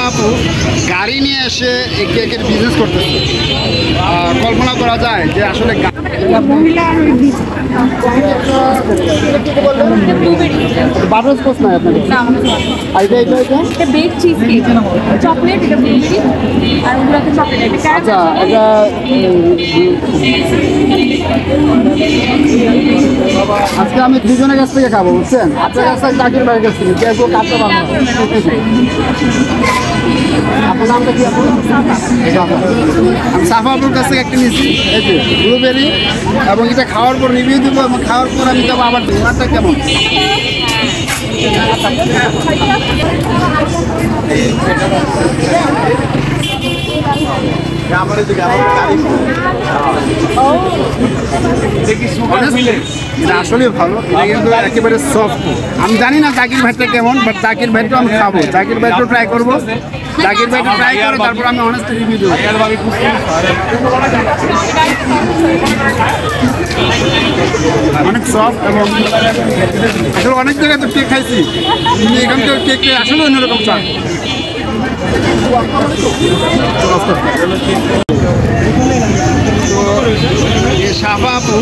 সাফা আপু গাড়ি নিয়ে এসে এই কেকের বিজনেস করতেছে। কল্পনা করা যায় যে আসলে বাটারস্কচ নাই আপনার বেক চিজ কেক চকলেট এটা ব্লুবেরি আর ওগুলোতে চকলেট আচ্ছা এটা আজকে আমি দুজনের কাছ থেকে খাবো বুঝছেন আপনার কাছ থেকে চাকরির বাইরের কাছ থেকে কেউ কাটতে পারবো আপনার নামটা কি আপু? আমি সাফা আপুর কাছ থেকে একটা নিচ্ছি এই যে ব্লুবেরি এবং এটা খাওয়ার পর রিভিউ দেবো এবং খাওয়ার পর আমি যাবো আবার ওনারটা কেমন আসলে ভালো এটা কিন্তু একেবারে সফট আমি জানি না জাকির ভাইটা কেমন বাট জাকির ভাইটা আমি খাবো জাকির ভাইটাও ট্রাই করবো জাকির ভাইটা ট্রাই করে তারপর আমি অনেস্ট রিভিউ দেবো অনেক সফট এবং আসলে অনেক জায়গায় তো কেক খাইছি কিন্তু এখানকার কেক আসলে অন্যরকম স্বাদ সাফা আপু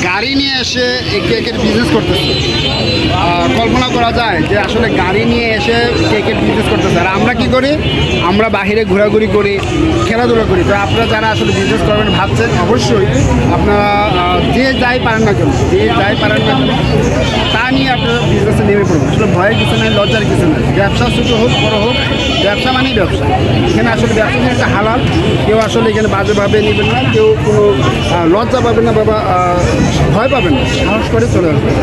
গাড়ি নিয়ে এসে এই কেকের বিজনেস করতেছে। কল্পনা করা যায় যে আসলে গাড়ি নিয়ে এসে কেকের বিজনেস করতেছে আর আমরা কি করি আমরা বাহিরে ঘোরাঘুরি করি খেলাধুলা করি তো আপনারা যারা আসলে বিজনেস করবেন ভাবছেন অবশ্যই আপনারা যে যাই পারেন না কেন তা নিয়ে আপনারা বিজনেসে নেমে পড়বেন আসলে ভয়ের কিছু নাই লজ্জার কিছু নাই ব্যবসা ছোটো হোক বড় হোক ব্যবসা মানেই ব্যবসা এখানে আসলে ব্যবসা জিনিসটা হালাল কেউ আসলে এখানে বাজেভাবে নেবেন না কেউ কোনো লজ্জা পাবেন না বাবা ভয় পাবেন না সাহস করে চলে আসবেন